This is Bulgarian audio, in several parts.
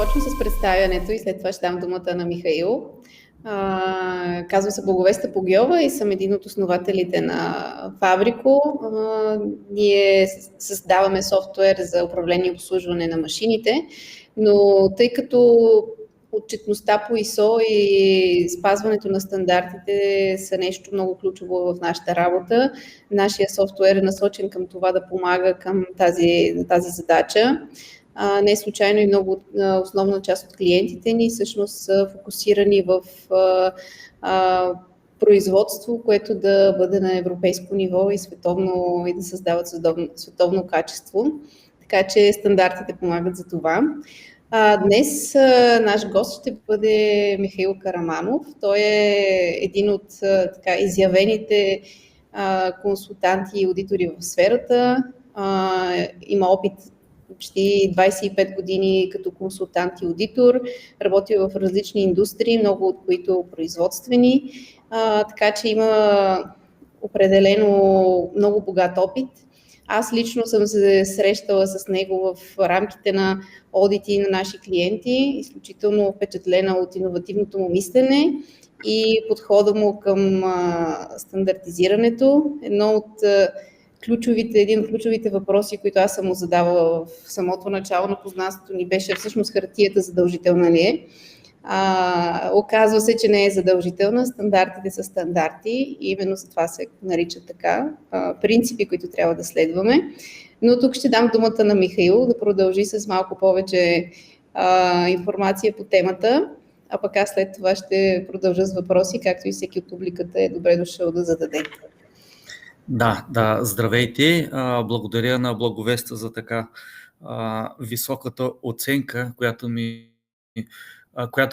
започна с представянето и след това ще дам думата на Михаил. Казвам се Благовеста Погиова и съм един от основателите на Фабрико. Ние създаваме софтуер за управление и обслужване на машините, но тъй като отчетността по ISO и спазването на стандартите са нещо много ключово в нашата работа, нашия софтуер е насочен към това да помага към тази задача. Не случайно и много основна част от клиентите ни всъщност са фокусирани в производство, което да бъде на европейско ниво и световно, и да създават световно качество. Така че стандартите помагат за това. Днес наш гост ще бъде Михаил Караманов. Той е един от изявените консултанти и аудитори в сферата. Има опит почти 25 години като консултант и аудитор, работил в различни индустрии, много от които производствени, така че има определено много богат опит. Аз лично съм се срещала с него в рамките на одити на наши клиенти, изключително впечатлена от иновативното му мислене и подхода му към стандартизирането. Един от ключовите въпроси, които аз съм му задавала в самото начало на познанството ни, беше всъщност хартията задължителна ли е. Оказва се, че не е задължителна, стандартите са стандарти и именно за това се нарича така, принципи, които трябва да следваме. Но тук ще дам думата на Михаил да продължи с малко повече информация по темата, а пък аз след това ще продължа с въпроси, както и всеки от публиката е добре дошъл да зададе. Да, здравейте. Благодаря на Благовеста за така високата оценка, която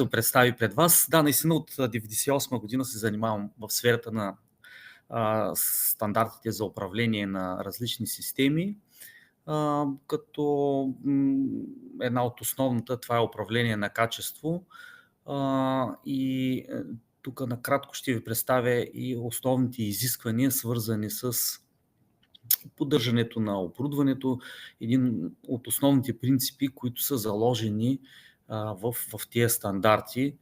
представи пред вас. Да, наистина от 1998 година се занимавам в сферата на стандартите за управление на различни системи, като една от основната това е управление на качество и тук накратко ще ви представя и основните изисквания, свързани с поддържането на оборудването, един от основните принципи, които са заложени в тези стандарти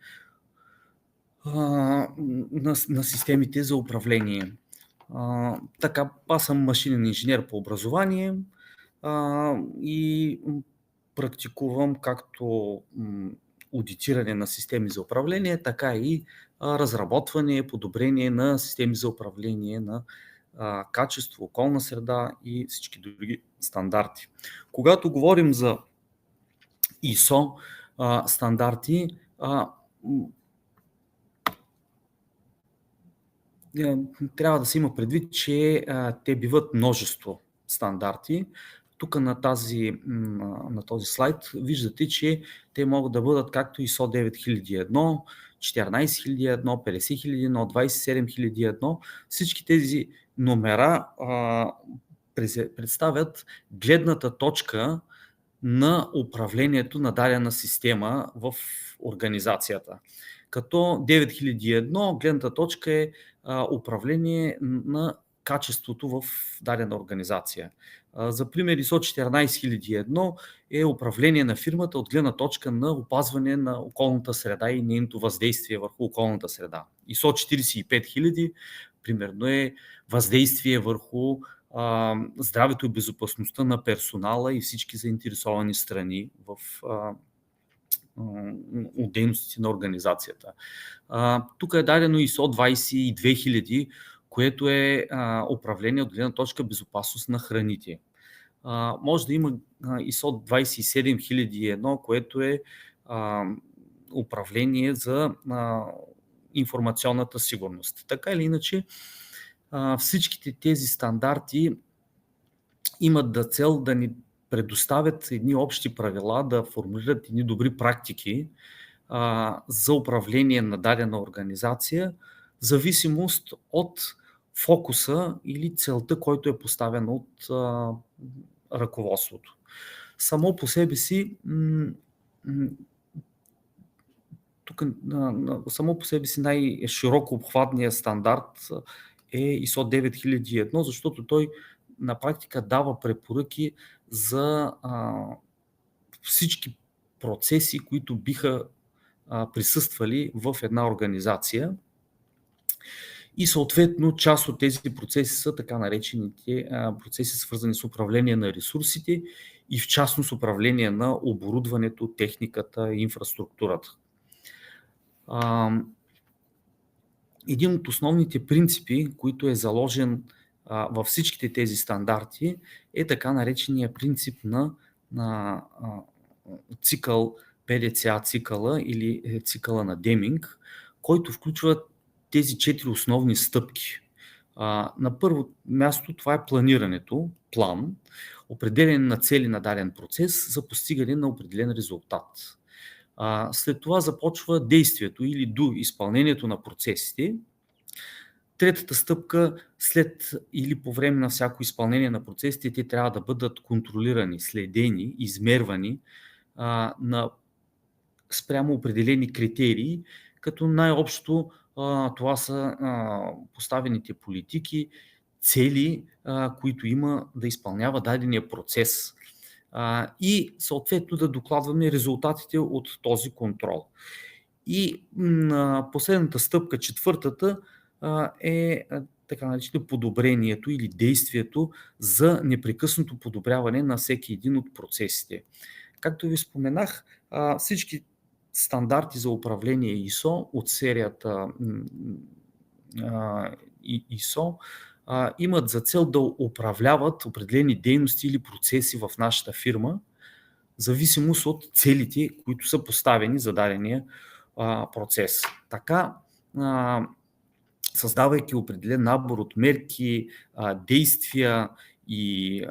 на системите за управление. Така, аз съм машинен инженер по образование и практикувам както аудитиране на системи за управление, така и разработване, подобрение на системи за управление на качество, околна среда и всички други стандарти. Когато говорим за ISO стандарти, трябва да се има предвид, че те биват множество стандарти. Тук на този слайд виждате, че те могат да бъдат както ISO 9001, 14001, 50001, 27001. Всички тези номера представят гледната точка на управлението на дадена система в организацията. Като 9001 гледната точка е управление на качеството в дадена организация. За пример, ISO 14001 е управление на фирмата от гледна точка на опазване на околната среда и нейното въздействие върху околната среда. ISO 45000 примерно е въздействие върху здравето и безопасността на персонала и всички заинтересовани страни в от дейностите на организацията. Тук е дадено ISO 22000, което е управление от гледна точка безопасност на храните. Може да има ISO 27001, което е управление за информационната сигурност. Така или иначе, всичките тези стандарти имат за цел да ни предоставят едни общи правила, да формулират едни добри практики за управление на дадена организация, в зависимост от фокуса или целта, който е поставен от ръководството. Само по себе си най-широко обхватният стандарт е ISO 9001, защото той на практика дава препоръки за всички процеси, които биха присъствали в една организация. И съответно част от тези процеси са така наречените процеси, свързани с управление на ресурсите и в частност управление на оборудването, техниката и инфраструктурата. Един от основните принципи, който е заложен във всичките тези стандарти, е така наречения принцип на цикъл ПДЦА цикъла или цикъла на Деминг, който включва тези 4 основни стъпки. На първо място това е планирането, план, определяне на цели на даден процес за постигане на определен резултат. След това започва действието или до изпълнението на процесите. Третата стъпка, след или по време на всяко изпълнение на процесите, те трябва да бъдат контролирани, следени, измервани спрямо определени критерии, като най-общо това са поставените политики, цели, които има да изпълнява дадения процес. И съответно да докладваме резултатите от този контрол. И последната стъпка, четвъртата, е така наречено подобрението или действието за непрекъснато подобряване на всеки един от процесите. Както ви споменах, всички стандарти за управление ISO от серията ISO имат за цел да управляват определени дейности или процеси в нашата фирма, в зависимост от целите, които са поставени за дадения процес. Така, създавайки определен набор от мерки, действия и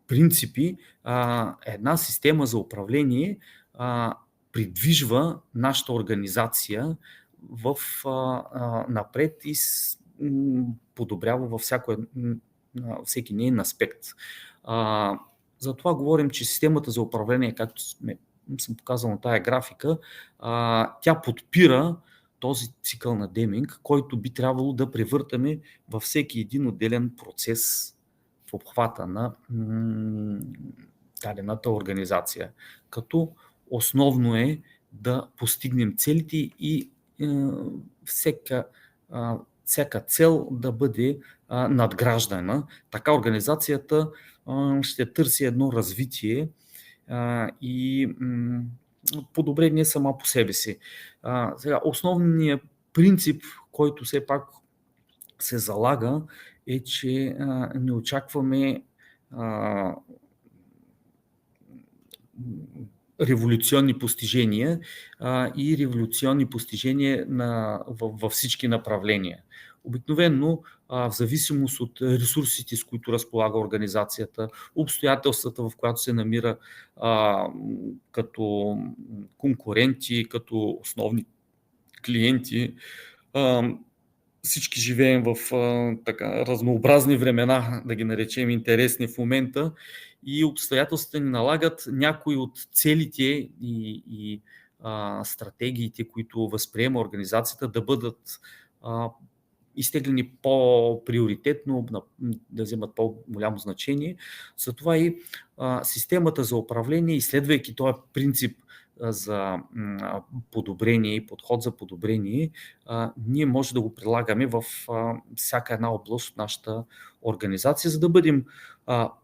принципи, една система за управление придвижва нашата организация напред и подобрява във всеки нейн аспект. Затова говорим, че системата за управление, както съм показал на тая графика, тя подпира този цикъл на Деминг, който би трябвало да превъртаме във всеки един отделен процес в обхвата на дадената организация. Като основно е да постигнем целите и всяка цел да бъде надграждана. Така организацията ще търси едно развитие и подобрение сама по себе си. Сега, основният принцип, който все пак се залага, е, че не очакваме революционни постижения и революционни постижения във всички направления. Обикновено, в зависимост от ресурсите, с които разполага организацията, обстоятелствата, в която се намира като конкуренти, като основни клиенти, всички живеем в така разнообразни времена, да ги наречем интересни в момента, и обстоятелствата ни налагат някои от целите и стратегиите, които възприема организацията, да бъдат изтеглени по-приоритетно, да вземат по-голямо значение. Затова и системата за управление, изследвайки този принцип за подобрение и подход за подобрение, ние може да го прилагаме в всяка една област от нашата организация, за да бъдем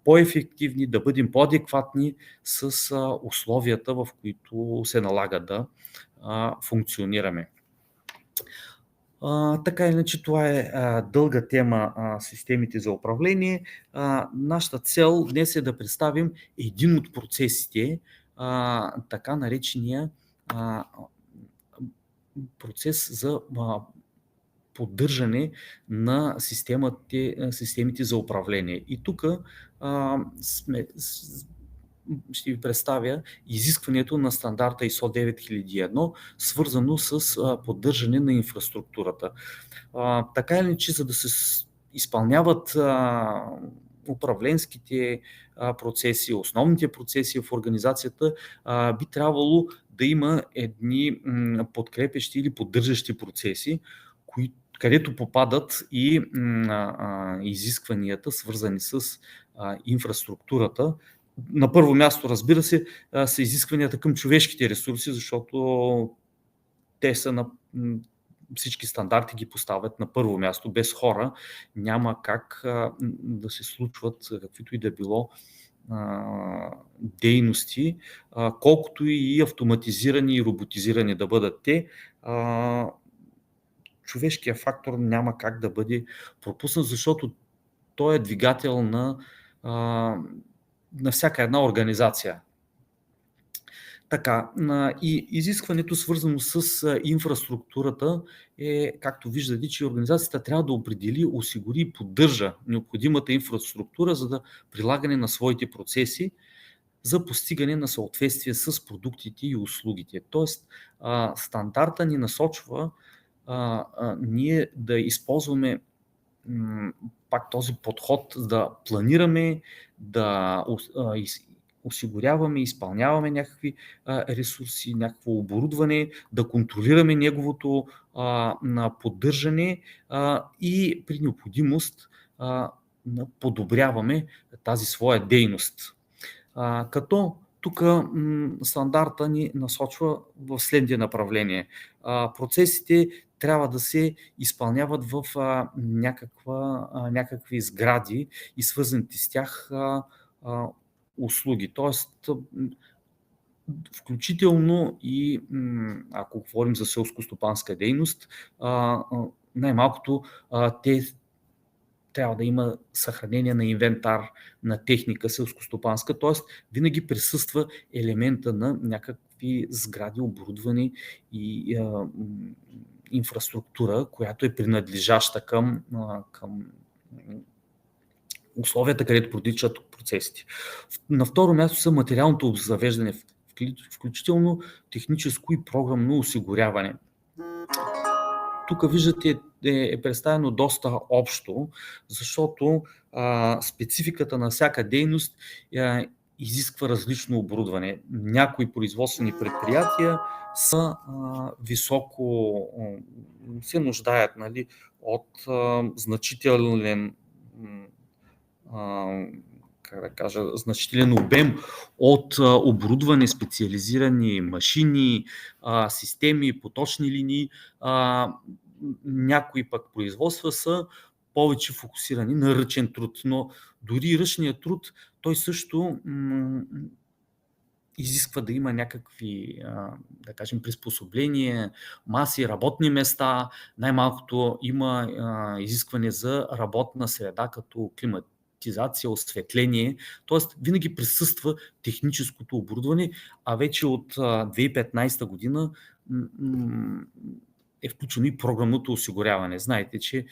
по-ефективни, да бъдем по-адекватни с условията, в които се налага да функционираме. Така иначе това е дълга тема, системите за управление. Нашата цел днес е да представим един от процесите, така наречения процес за поддържане на системите за управление. И тук ще ви представя изискването на стандарта ISO 9001, свързано с поддържане на инфраструктурата. Така или иначе, за да се изпълняват управленските процеси, основните процеси в организацията, би трябвало да има едни подкрепящи или поддържащи процеси, където попадат и изискванията, свързани с инфраструктурата, На първо място, разбира се, са изискванията към човешките ресурси, защото те са всички стандарти ги поставят на първо място. Без хора няма как да се случват каквито и да било дейности, колкото и автоматизирани и роботизирани да бъдат те. Човешкият фактор няма как да бъде пропуснат, защото той е двигател на всяка една организация. Така, и изискването, свързано с инфраструктурата, е, както виждате, че организацията трябва да определи, осигури и поддържа необходимата инфраструктура, за да прилагане на своите процеси за постигане на съответствие с продуктите и услугите. Тоест, стандарта ни насочва ние да използваме пак този подход, да планираме, да осигуряваме, изпълняваме някакви ресурси, някакво оборудване, да контролираме неговото поддържане и при необходимост подобряваме тази своя дейност. Като тук стандарта ни насочва в следните направления. Процесите трябва да се изпълняват в някакви сгради и свързаните с тях услуги. Тоест, включително и ако говорим за селско-стопанска дейност, най-малкото те трябва да има съхранение на инвентар, на техника селскостопанска, т.е. винаги присъства елемента на някакви сгради, оборудвани и инфраструктура, която е принадлежаща към условията, където протичат процесите. На второ място са материалното обзавеждане, включително техническо и програмно осигуряване. Тук виждате, е представено доста общо, защото спецификата на всяка дейност изисква различно оборудване. Някои производствени предприятия са високо, се нуждаят, нали, от значителен значителен обем от оборудване, специализирани машини, системи, поточни линии. Някои пък производства са повече фокусирани на ръчен труд, но дори ръчният труд, той също изисква да има някакви, да кажем, приспособления, маси, работни места. Най-малкото има изискване за работна среда, като климатизация, осветление. Тоест, винаги присъства техническото оборудване, а вече от 2015 година е включено и програмното осигуряване. Знаете, че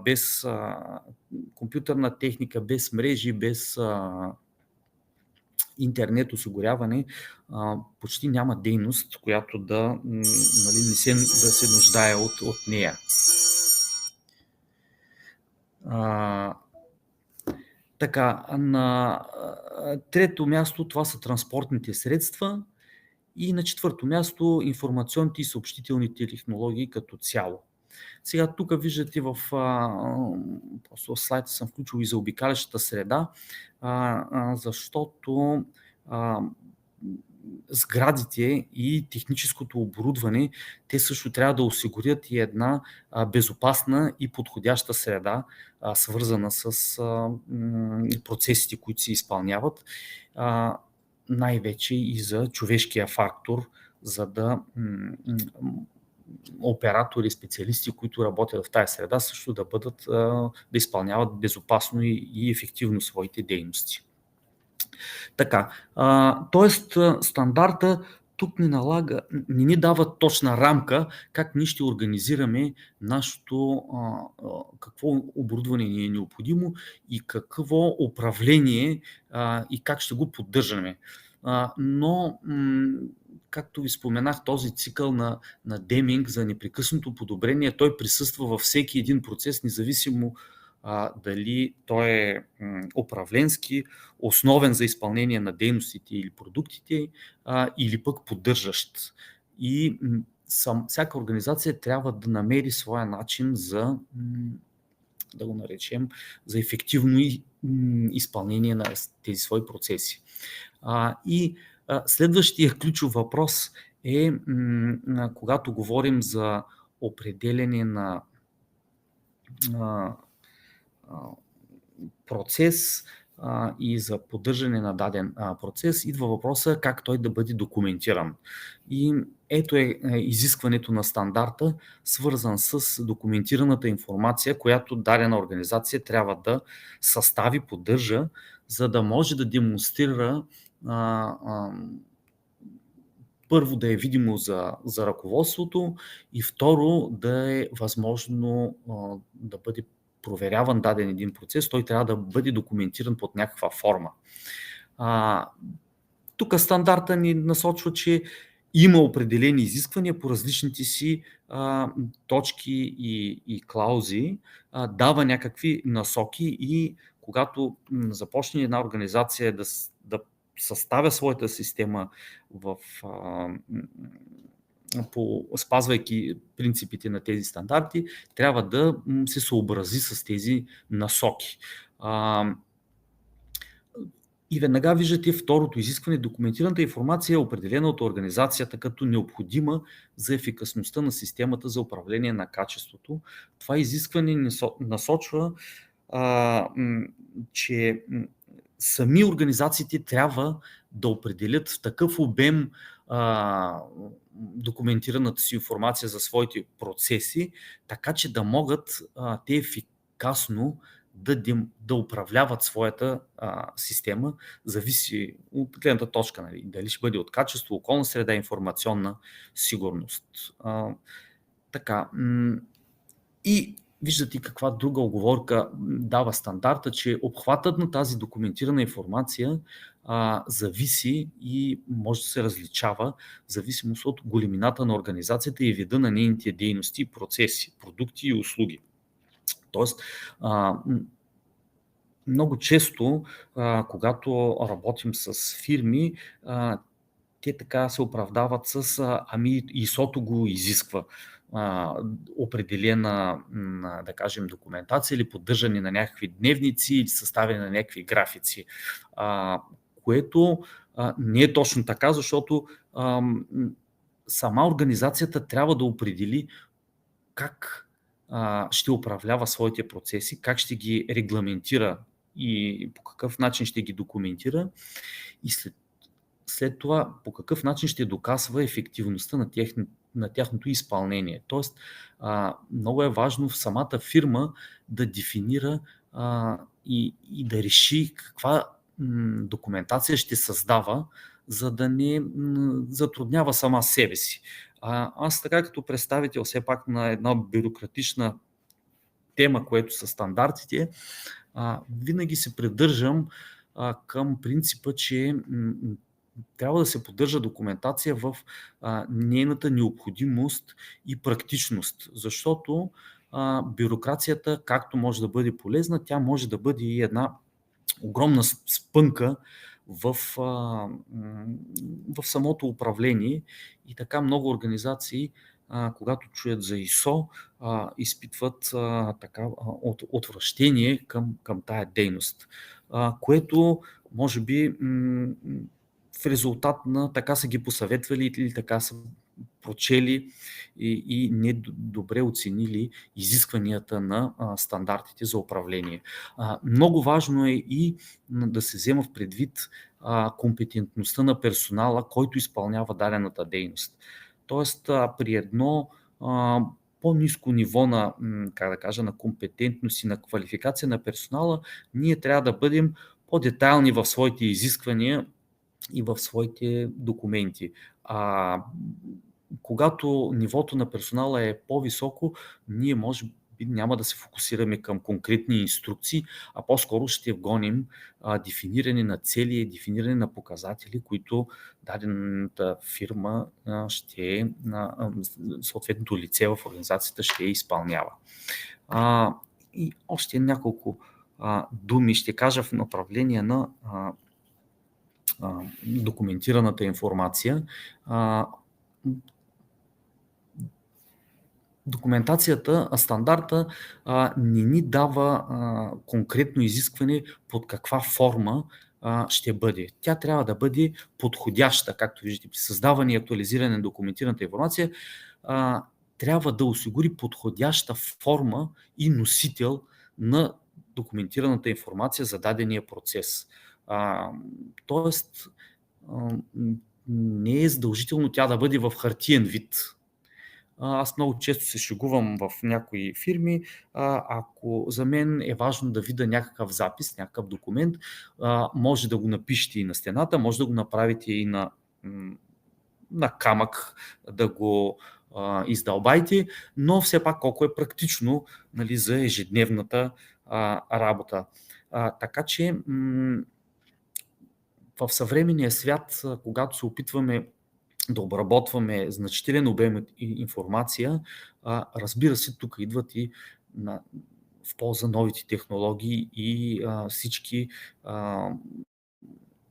без компютърна техника, без мрежи, без интернет осигуряване, почти няма дейност, която да се нуждае от нея. Така, на трето място това са транспортните средства и на четвърто място информационните и съобщителните технологии като цяло. Сега тук виждате в слайда съм включил и за обикалящата среда, защото сградите и техническото оборудване, те също трябва да осигурят и една безопасна и подходяща среда, свързана с процесите, които се изпълняват, най-вече и за човешкия фактор, за да оператори, специалисти, които работят в тази среда, също да изпълняват безопасно и ефективно своите дейности. Така, тоест стандарта тук не ни дава точна рамка как ние ще организираме нашето, какво оборудване ни е необходимо и какво управление и как ще го поддържаме. Но, както ви споменах, този цикъл на Деминг за непрекъснато подобрение, той присъства във всеки един процес, независимо дали той е управленски, основен за изпълнение на дейностите или продуктите, или пък поддържащ. И всяка организация трябва да намери своя начин за, да го наречем, за ефективно и изпълнение на тези свои процеси. Следващия ключов въпрос е, когато говорим за определене на процес и за поддържане на даден процес, идва въпроса как той да бъде документиран. И ето е изискването на стандарта, свързан с документираната информация, която дадена организация трябва да състави, поддържа, за да може да демонстрира първо да е видимо за ръководството и второ да е възможно да бъде проверяван даден един процес, той трябва да бъде документиран под някаква форма. Тук стандарта ни насочва, че има определени изисквания по различните си точки и клаузи, дава някакви насоки и когато започне една организация да съставя своята система спазвайки принципите на тези стандарти, трябва да се съобрази с тези насоки. И веднага виждате второто изискване. Документираната информация е определена от организацията като необходима за ефикасността на системата за управление на качеството. Това изискване насочва, че сами организациите трябва да определят в такъв обем документираната си информация за своите процеси, така че да могат те ефикасно да управляват своята система, зависи от гледната точка, нали? Дали ще бъде от качество, околна среда, информационна сигурност. И виждате каква друга оговорка дава стандарта, че обхватът на тази документирана информация зависи и може да се различава в зависимост от големината на организацията и вида на нейните дейности, процеси, продукти и услуги. Тоест, много често, когато работим с фирми, те така се оправдават с ИСО-то го изисква определена, да кажем, документация или поддържане на някакви дневници или съставяне на някакви графици, което не е точно така, защото сама организацията трябва да определи как ще управлява своите процеси, как ще ги регламентира и по какъв начин ще ги документира и след това по какъв начин ще доказва ефективността на тяхното изпълнение. Тоест, много е важно в самата фирма да дефинира и да реши каква документация ще създава, за да не затруднява сама себе си. Аз така като представител все пак на една бюрократична тема, което са стандартите, винаги се придържам към принципа, че трябва да се поддържа документация в нейната необходимост и практичност, защото бюрокрацията, както може да бъде полезна, тя може да бъде и една огромна спънка в самото управление и така много организации, когато чуят за ИСО, изпитват отвращение към тая дейност, което може би в резултат на така са ги посъветвали или така са прочели и не добре оценили изискванията на стандартите за управление. Много важно е и да се взема в предвид компетентността на персонала, който изпълнява дадената дейност. Тоест, при едно по-ниско ниво на компетентност и на квалификация на персонала, ние трябва да бъдем по-детайлни в своите изисквания и в своите документи. Когато нивото на персонала е по-високо, ние може би няма да се фокусираме към конкретни инструкции, а по-скоро ще гоним дефиниране на цели, дефиниране на показатели, които дадената фирма съответното лице в организацията ще изпълнява. И още няколко думи ще кажа в направление на документираната информация. документацията, стандарта не ни дава конкретно изискване под каква форма ще бъде. Тя трябва да бъде подходяща, както виждате, при създаване и актуализиране на документираната информация, трябва да осигури подходяща форма и носител на документираната информация за дадения процес. Тоест, не е задължително тя да бъде в хартиен вид. Аз много често се шегувам в някои фирми, ако за мен е важно да видя някакъв запис, някакъв документ, може да го напишете и на стената, може да го направите и на камък, да го издълбайте, но все пак колко е практично, нали, за ежедневната работа. Така че в съвременния свят, когато се опитваме да обработваме значителен обем информация, разбира се, тук идват и в полза новите технологии и всички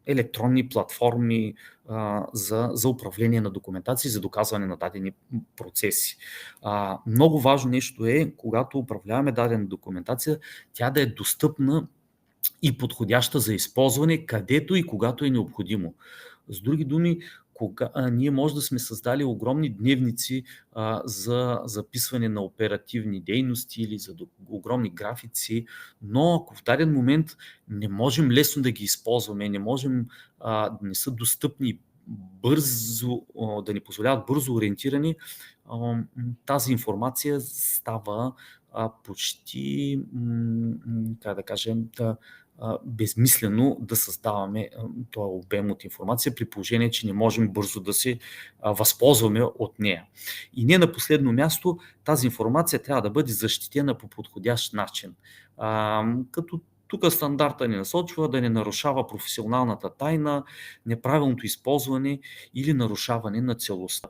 електронни платформи за управление на документации, за доказване на дадени процеси. Много важно нещо е, когато управляваме дадена документация, тя да е достъпна и подходяща за използване, където и когато е необходимо. С други думи, ние може да сме създали огромни дневници за записване на оперативни дейности или за огромни графици, но ако в даден момент не можем лесно да ги използваме, не са достъпни бързо, да ни позволяват бързо ориентиране, тази информация става почти, как да кажем, безмислено да създаваме този обем от информация, при положение, че не можем бързо да се възползваме от нея. И не на последно място, тази информация трябва да бъде защитена по подходящ начин. Като тук стандарта ни насочва да не нарушава професионалната тайна, неправилното използване или нарушаване на целостта.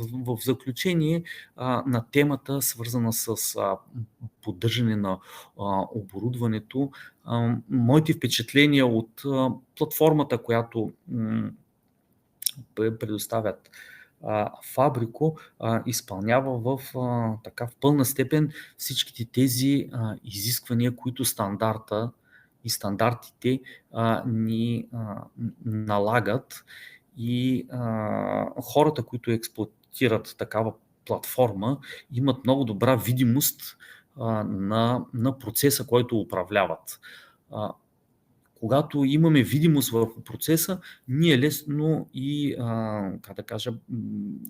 В заключение на темата, свързана с поддържане на оборудването, моите впечатления от платформата, която предоставят Фабрико, изпълнява в пълна степен всичките тези изисквания, които стандарта и стандартите ни налагат. И хората, които експлоатират такава платформа, имат много добра видимост на процеса, който управляват. Когато имаме видимост върху процеса, ние лесно и,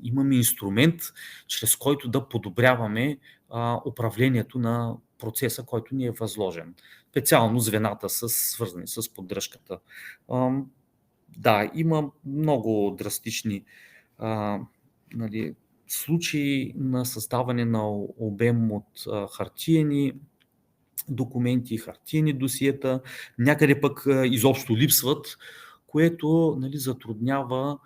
имаме инструмент, чрез който да подобряваме управлението на процеса, който ни е възложен. Специално звената, свързани с поддръжката. Да, има много драстични случаи на създаване на обем от хартиени документи, хартиени досиета, някъде пък изобщо липсват, което затруднява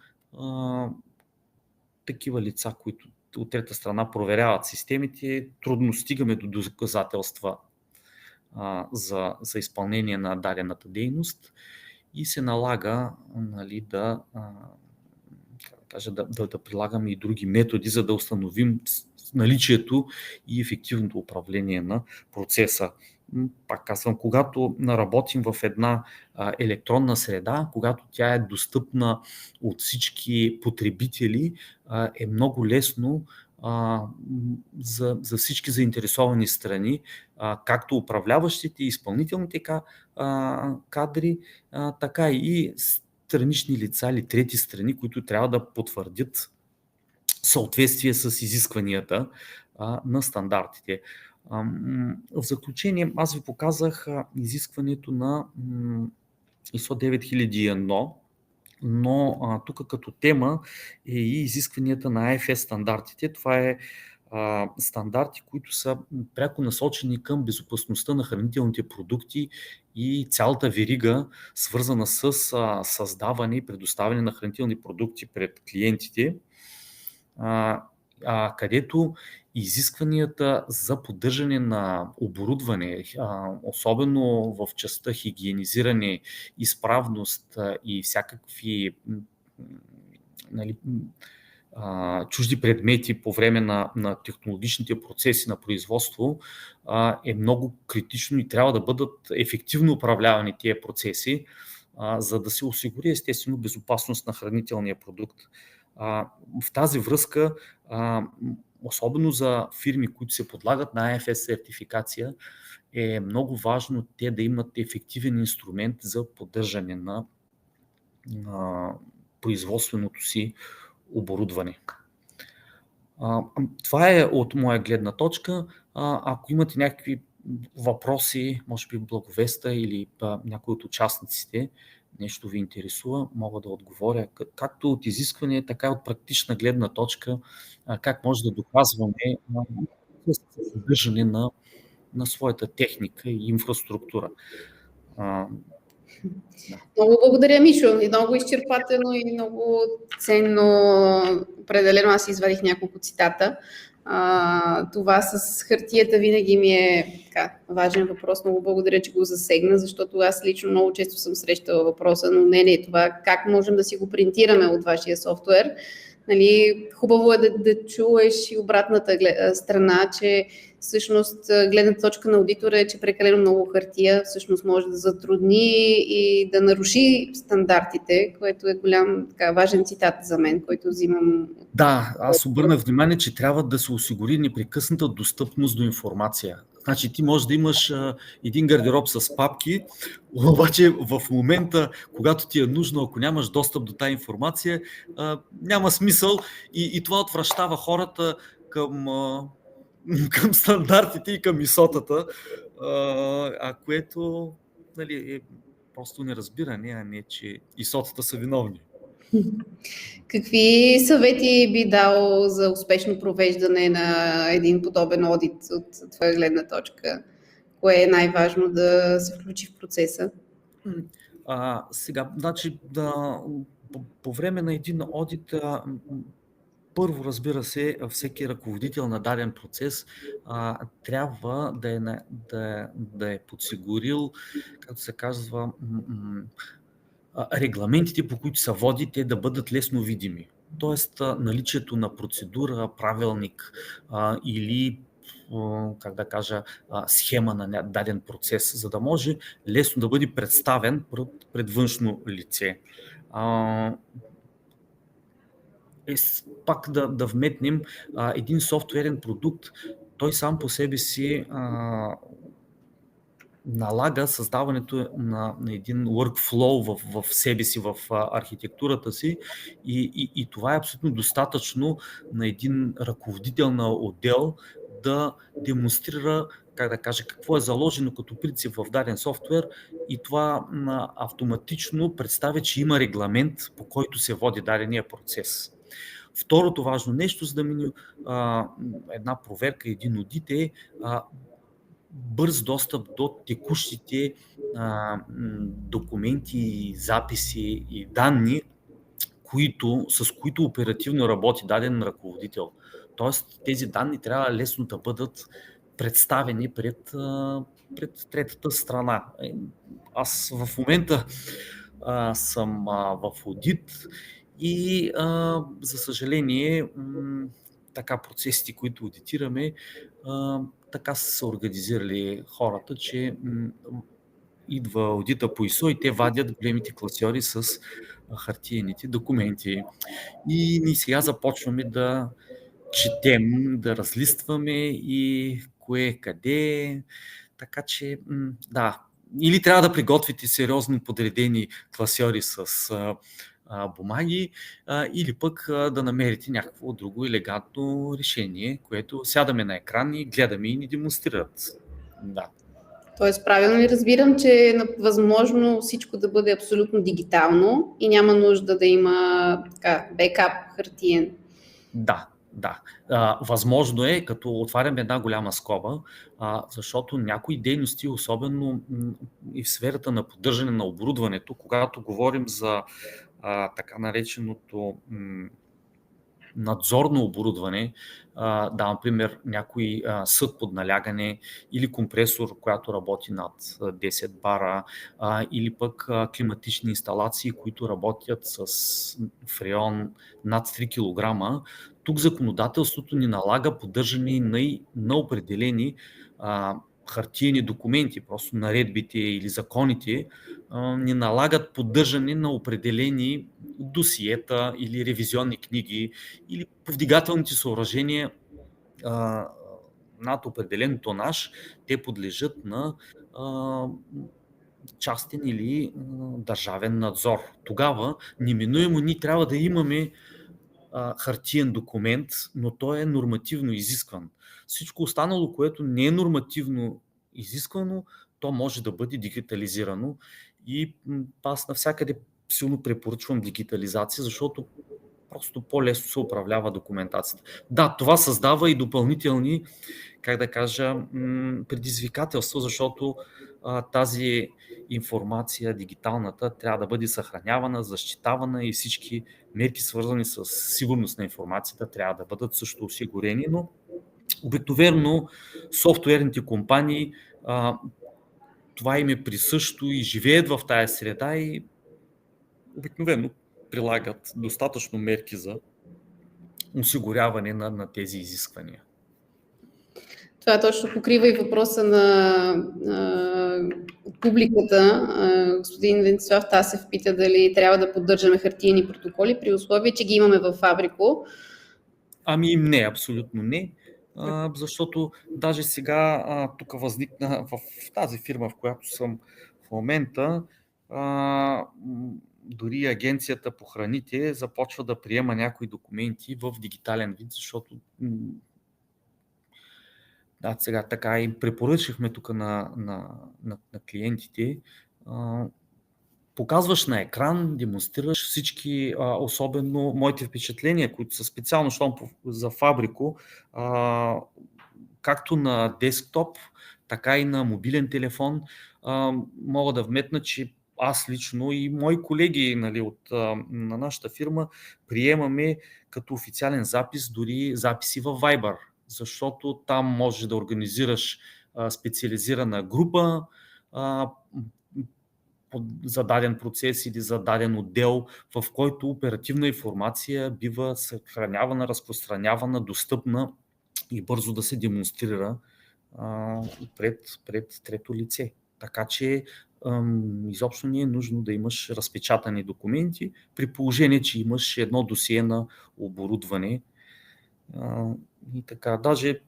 такива лица, които от трета страна проверяват системите, трудно стигаме до доказателства за изпълнение на дадената дейност и се налага да прилагаме и други методи, за да установим наличието и ефективното управление на процеса. Пак казвам, когато работим в една електронна среда, когато тя е достъпна от всички потребители, е много лесно за всички заинтересовани страни, както управляващите и изпълнителните кадри, така и странични лица или трети страни, които трябва да потвърдят съответствие с изискванията на стандартите. В заключение, аз ви показах изискването на ISO 9001, но тук като тема е и изискванията на IFS стандартите. Това е стандарти, които са пряко насочени към безопасността на хранителните продукти и цялата верига, свързана с създаване и предоставяне на хранителни продукти пред клиентите, където изискванията за поддържане на оборудване, особено в частта хигиенизиране, изправност и всякакви чужди предмети по време на технологичните процеси на производство, е много критично и трябва да бъдат ефективно управлявани тия процеси, за да се осигури естествено безопасност на хранителния продукт. В тази връзка, особено за фирми, които се подлагат на IFS сертификация, е много важно те да имат ефективен инструмент за поддържане на производственото си оборудване. Това е от моя гледна точка. Ако имате някакви въпроси, може би благовеста или някой от участниците, нещо ви интересува, мога да отговоря както от изискване, така и от практична гледна точка, как може да доказваме поддържане на своята техника и инфраструктура. Много благодаря, Мишо. И много изчерпателно и много ценно. Определено аз извадих няколко цитата. Това с хартията винаги ми е важен въпрос. Много благодаря, че го засегна, защото аз лично много често съм срещала въпроса, но не това как можем да си го принтираме от вашия софтуер. Нали, хубаво е да чуеш и обратната страна, че всъщност гледната точка на аудитора е, че прекалено много хартия всъщност може да затрудни и да наруши стандартите, което е голям важен цитат за мен, който взимам. Да, аз обърнах внимание, че трябва да се осигури непрекъсната достъпност до информация. Значи ти можеш да имаш един гардероб с папки, обаче в момента, когато ти е нужно, ако нямаш достъп до тази информация, няма смисъл и това отвращава хората към стандартите и към ISO-тата, което е просто неразбиране, а не че ISO-тата са виновни. Какви съвети би дал за успешно провеждане на един подобен одит от твоя гледна точка? Кое е най-важно да се включи в процеса? Сега, значи, по време на един одит, първо, разбира се, всеки ръководител на даден процес трябва да е подсигурил, както се казва, регламентите, по които се води, те да бъдат лесно видими. Тоест, наличието на процедура, правилник или схема на даден процес, за да може лесно да бъде представен пред външно лице. Пак да вметнем един софтуерен продукт, той сам по себе си налага създаването на един workflow в себе си, в архитектурата си и това е абсолютно достатъчно на един ръководител на отдел да демонстрира какво е заложено като принцип в даден софтуер и това автоматично представя, че има регламент, по който се води дадения процес. Второто важно нещо, за да мине една проверка, един одит е бърз достъп до текущите документи, записи и данни, с които оперативно работи даден ръководител. Тоест, тези данни трябва лесно да бъдат представени пред третата страна. Аз в момента съм в одит и за съжаление процесите, които аудитираме, така са се организирали хората, че идва аудита по ISO и те вадят големите класьори с хартиените документи. И ние сега започваме да четем, да разлистваме и кое къде. Така че, да, или трябва да приготвите сериозно подредени класьори с бумаги, или пък да намерите някакво друго елегантно решение, което сядаме на екран и гледаме и ни демонстрират. Да. Тоест, правилно ли разбирам, че е възможно всичко да бъде абсолютно дигитално и няма нужда да има бекап хартиен? Да. Възможно е, като отварям една голяма скоба, защото някои дейности, особено и в сферата на поддържане на оборудването, когато говорим за така нареченото надзорно оборудване, давам пример, някой съд под налягане или компресор, която работи над 10 бара, или пък климатични инсталации, които работят с фреон над 3 кг. Тук законодателството ни налага поддържане на определени хартиени документи, просто наредбите или законите ни налагат поддържане на определени досиета или ревизионни книги или повдигателните съоръжения над определен тонаж, те подлежат на частен или държавен надзор. Тогава неминуемо ние трябва да имаме хартиен документ, но той е нормативно изискван. Всичко останало, което не е нормативно изисквано, то може да бъде дигитализирано и аз навсякъде силно препоръчвам дигитализация, защото просто по-лесно се управлява документацията. Да, това създава и допълнителни, как да кажа, предизвикателства, защото тази информация, дигиталната, трябва да бъде съхранявана, защитавана и всички мерки, свързани с сигурност на информацията, трябва да бъдат също осигурени, но обикновено софтуерните компании това им е присъщо и живеят в тая среда и обикновено прилагат достатъчно мерки за осигуряване на тези изисквания. Това точно покрива и въпроса на публиката. Господин Венцислав Тасев пита дали трябва да поддържаме хартиени протоколи при условие, че ги имаме в Фабрико. Ами не, абсолютно не. Защото даже сега тук възникна в тази фирма, в която съм в момента, дори агенцията по храните започва да приема някои документи в дигитален вид, защото сега така им препоръчахме тук на клиентите. Показваш на екран, демонстрираш всички, особено моите впечатления, които са специално за Фабрико, както на десктоп, така и на мобилен телефон. Мога да вметна, че аз лично и мои колеги на нашата фирма приемаме като официален запис дори записи в Viber, защото там можеш да организираш специализирана група за даден процес или за даден отдел, в който оперативна информация бива съхранявана, разпространявана, достъпна и бързо да се демонстрира пред трето лице. Така че изобщо не е нужно да имаш разпечатани документи, при положение, че имаш едно досие на оборудване. И така, даже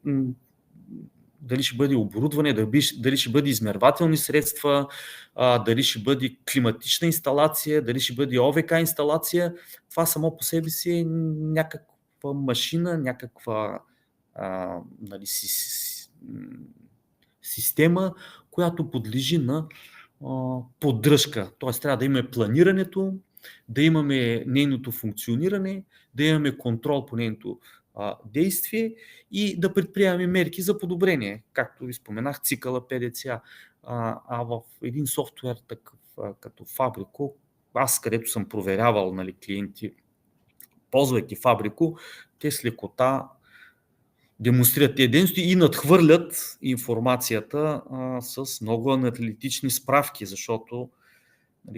дали ще бъде оборудване, дали ще бъде измервателни средства, дали ще бъде климатична инсталация, дали ще бъде ОВК инсталация, това само по себе си е някаква машина, някаква система, която подлежи на поддръжка. Т.е. трябва да имаме планирането, да имаме нейното функциониране, да имаме контрол по нейното действие и да предприемаме мерки за подобрение, както ви споменах, цикъла PDCA. В един софтуер такъв като Фабрико, аз където съм проверявал клиенти, ползвайки Фабрико, те с лекота демонстрират тези дейности и надхвърлят информацията с много аналитични справки, защото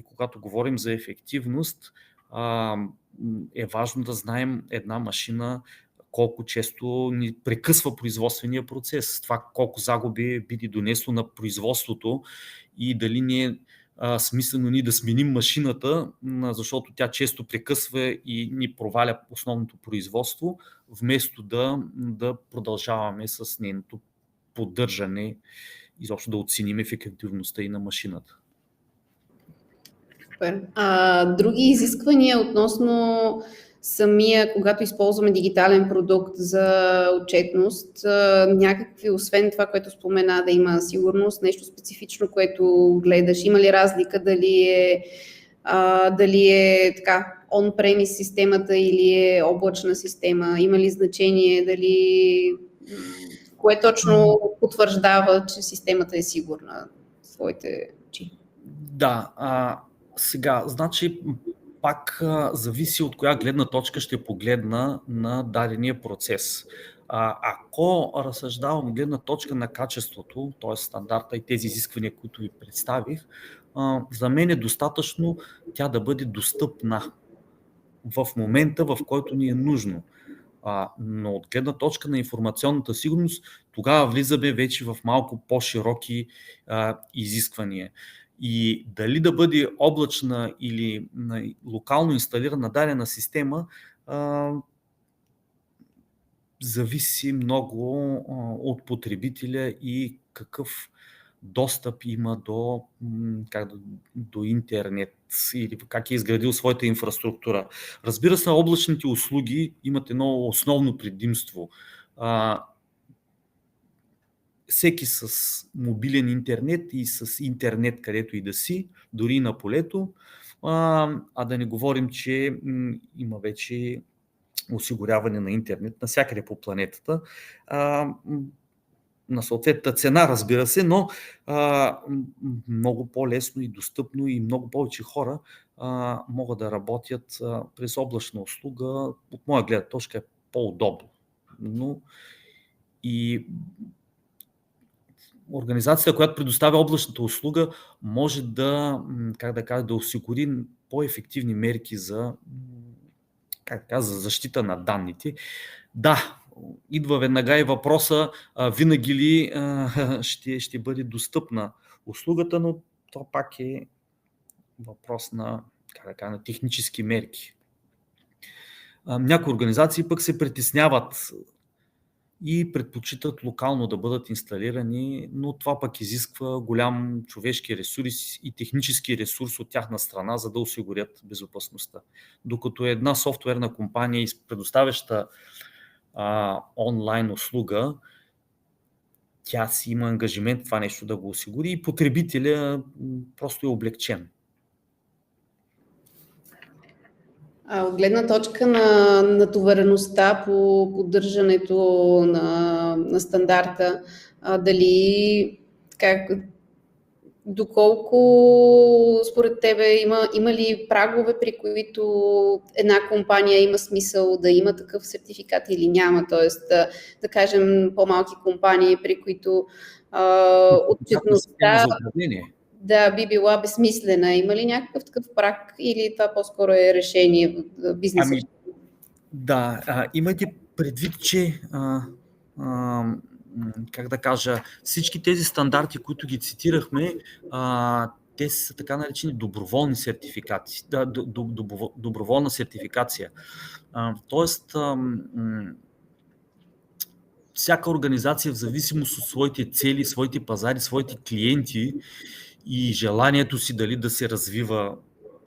когато говорим за ефективност, е важно да знаем една машина колко често ни прекъсва производствения процес, това колко загуби би ни донесло на производството и дали не е смислено ние да сменим машината, защото тя често прекъсва и ни проваля основното производство, вместо да продължаваме с нейното поддържане, изобщо да оценим ефективността и на машината. Супер. Други изисквания относно когато използваме дигитален продукт за отчетност, някакви, освен това, което спомена, да има сигурност, нещо специфично, което гледаш? Има ли разлика дали е така on-premise системата или е облачна система? Има ли значение кое точно потвърждава, че системата е сигурна в своите очи? Да, сега, значи пак зависи от коя гледна точка ще погледна на дадения процес. Ако разсъждавам от гледна точка на качеството, т.е. стандарта и тези изисквания, които ви представих, за мен е достатъчно тя да бъде достъпна в момента, в който ни е нужно. Но от гледна точка на информационната сигурност, тогава влизаме вече в малко по-широки изисквания. И дали да бъде облачна или локално инсталирана дадена система, зависи много от потребителя и какъв достъп има до интернет или как е изградил своята инфраструктура. Разбира се, облачните услуги имат едно основно предимство. Всеки с мобилен интернет и с интернет където и да си, дори и на полето, да не говорим, че има вече осигуряване на интернет навсякъде по планетата, на съответната цена, разбира се, но много по-лесно и достъпно и много повече хора могат да работят през облачна услуга. От моя гледна точка е по-удобно. Но и организацията, която предоставя облачната услуга, може да осигури по-ефективни мерки за защита на данните. Да, идва веднага и въпроса, винаги ли ще бъде достъпна услугата, но то пак е въпрос на технически мерки. Някои организации пък се притесняват и предпочитат локално да бъдат инсталирани, но това пък изисква голям човешки ресурс и технически ресурс от тяхна страна, за да осигурят безопасността. Докато една софтуерна компания, предоставяща онлайн услуга, тя си има ангажимент това нещо да го осигури и потребителя просто е облегчен. От гледна точка на натовареността по поддържането на стандарта, доколко според тебе има ли прагове, при които една компания има смисъл да има такъв сертификат или няма? Тоест, да кажем, по-малки компании, при които отчетността би била безсмислена. Има ли някакъв такъв праг или това по-скоро е решение в бизнеса? Имайте предвид, че всички тези стандарти, които ги цитирахме, те са така наречени доброволни сертификати, доброволна сертификация. Тоест, всяка организация в зависимост от своите цели, своите пазари, своите клиенти и желанието си дали да се развива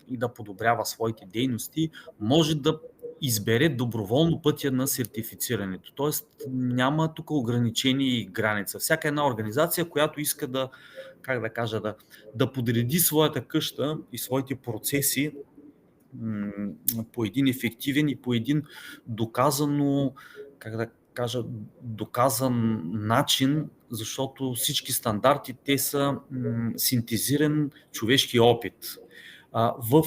и да подобрява своите дейности, може да избере доброволно пътя на сертифицирането. Тоест няма тук ограничение и граница. Всяка една организация, която иска да подреди своята къща и своите процеси по един ефективен и по един доказан начин, защото всички стандарти, те са синтезиран човешки опит в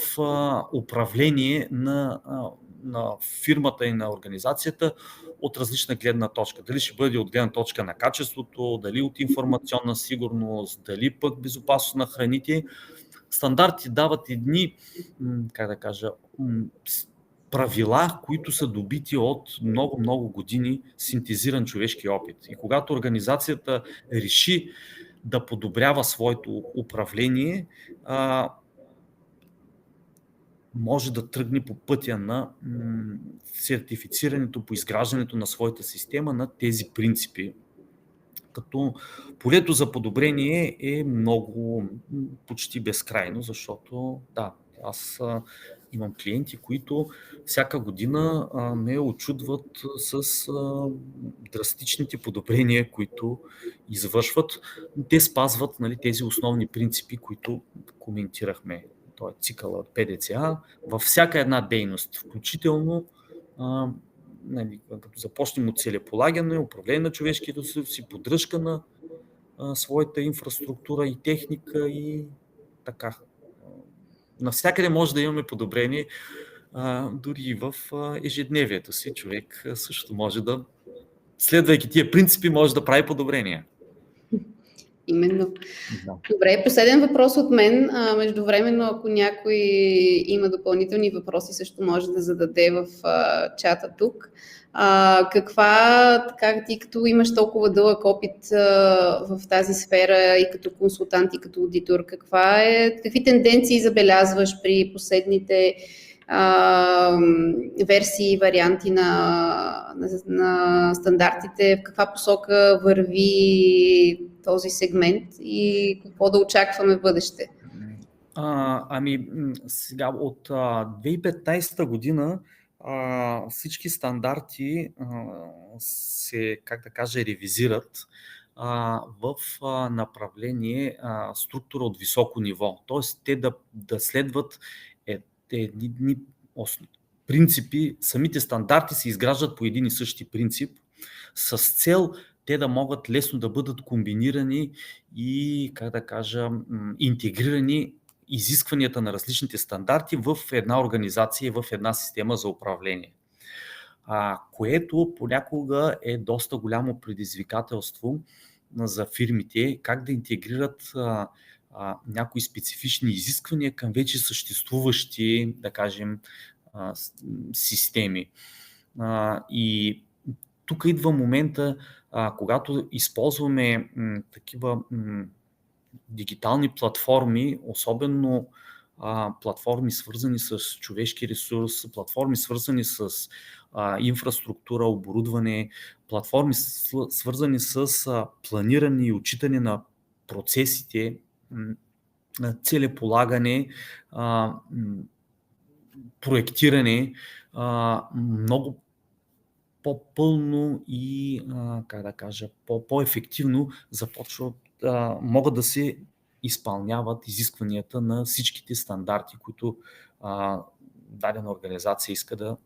управление на фирмата и на организацията от различна гледна точка. Дали ще бъде от гледна точка на качеството, дали от информационна сигурност, дали пък безопасност на храните. Стандарти дават едни, правила, които са добити от много години синтезиран човешки опит. И когато организацията реши да подобрява своето управление, може да тръгне по пътя на сертифицирането, по изграждането на своята система на тези принципи. Като полето за подобрение е почти безкрайно, защото аз имам клиенти, които всяка година ме очудват с драстичните подобрения, които извършват. Те спазват тези основни принципи, които коментирахме. Това е цикъла от ПДЦА във всяка една дейност, включително като започнем от целеполагане, управление на човешки ресурси, поддръжка на своята инфраструктура и техника и така. навсякъде може да имаме подобрение, дори и в ежедневието си. Човек също може да, следвайки тия принципи, може да прави подобрения. Именно. Да. Добре, последен въпрос от мен. Междувременно, ако някой има допълнителни въпроси, също може да зададе в чата тук. Ти като имаш толкова дълъг опит в тази сфера и като консултант и като аудитор, какви тенденции забелязваш при последните версии и варианти на стандартите, в каква посока върви този сегмент и какво да очакваме в бъдеще? Сега от 2015 година всички стандарти се, ревизират в направление структура от високо ниво. Тоест те да следват едни принципи, самите стандарти се изграждат по един и същи принцип, с цел те да могат лесно да бъдат комбинирани и, интегрирани изискванията на различните стандарти в една организация и в една система за управление. Което понякога е доста голямо предизвикателство за фирмите, как да интегрират някои специфични изисквания към вече съществуващи, да кажем, системи. И тук идва момента, когато използваме такива дигитални платформи, особено платформи свързани с човешки ресурс, платформи свързани с инфраструктура, оборудване, платформи свързани с планиране и отчитане на процесите, целеполагане, проектиране, много по-пълно и по-ефективно могат да се изпълняват изискванията на всичките стандарти, които дадена организация иска да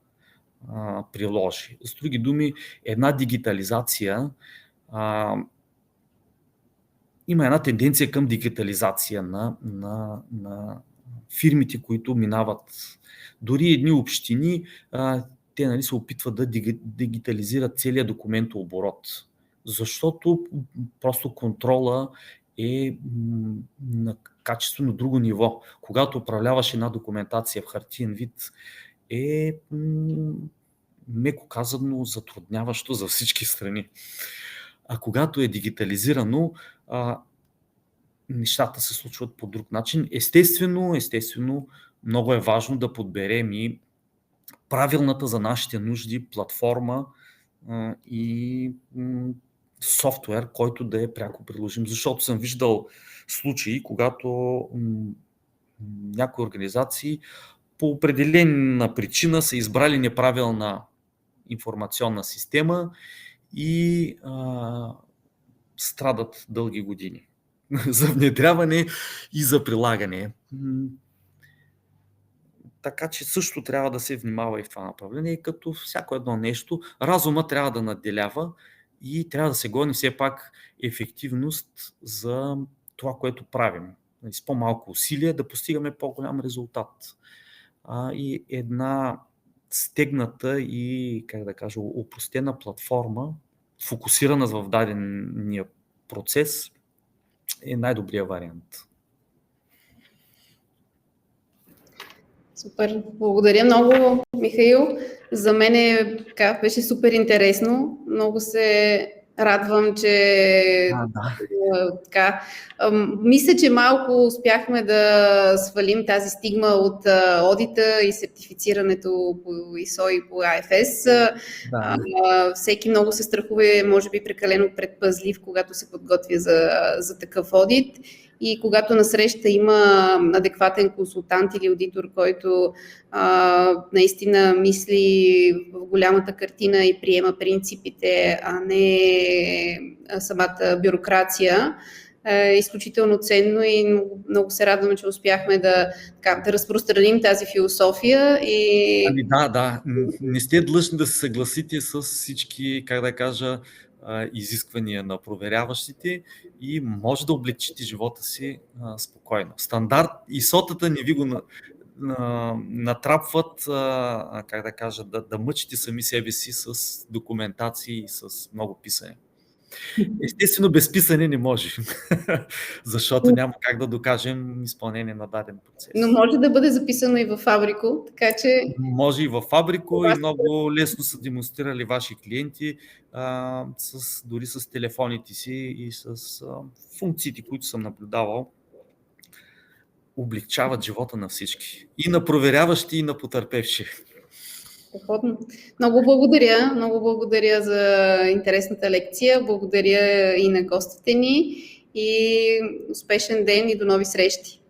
приложи. С други думи, една дигитализация, има една тенденция към дигитализация на фирмите, които минават. Дори едни общини, те се опитват да дигитализират целият документооборот, защото просто контрола е на качествено друго ниво. Когато управляваш една документация в хартиен вид, е меко казано затрудняващо за всички страни. А когато е дигитализирано, нещата се случват по друг начин. Естествено, много е важно да подберем и правилната за нашите нужди платформа и софтуер, който да е пряко приложим. Защото съм виждал случаи, когато някои организации по определена причина са избрали неправилна информационна система и страдат дълги години за внедряване и за прилагане. Така че също трябва да се внимава и в това направление, като всяко едно нещо, разума трябва да надделява и трябва да се гони все пак ефективност за това, което правим. С по-малко усилие да постигаме по-голям резултат. И една стегната и, опростена платформа, фокусирана в дадения процес, е най-добрият вариант. Супер. Благодаря много, Михаил. За мен беше супер интересно. Много се радвам, че мисля, че малко успяхме да свалим тази стигма от одита и сертифицирането по ISO и по IFS. Всеки много се страхува, може би прекалено предпазлив, когато се подготвя за такъв одит. И когато насреща има адекватен консултант или аудитор, който наистина мисли в голямата картина и приема принципите, а не самата бюрокрация, е изключително ценно и много се радваме, че успяхме да разпространим тази философия. Не сте длъжни да се съгласите с всички, изисквания на проверяващите и може да облегчите живота си спокойно. Стандарт ИСО-тата не ви го натрапват, как да кажа, да мъчите сами себе си с документации и с много писане. Естествено, без писане не може, защото няма как да докажем изпълнение на даден процес. Но може да бъде записано и в Фабрико, така че... Може и в Фабрико и много лесно са демонстрирали ваши клиенти, дори с телефоните си и с функциите, които съм наблюдавал, облегчават живота на всички. И на проверяващи, и на потърпевши. Много благодаря за интересната лекция. Благодаря и на гостите ни и успешен ден и до нови срещи.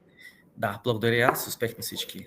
Да, благодаря. С успех на всички.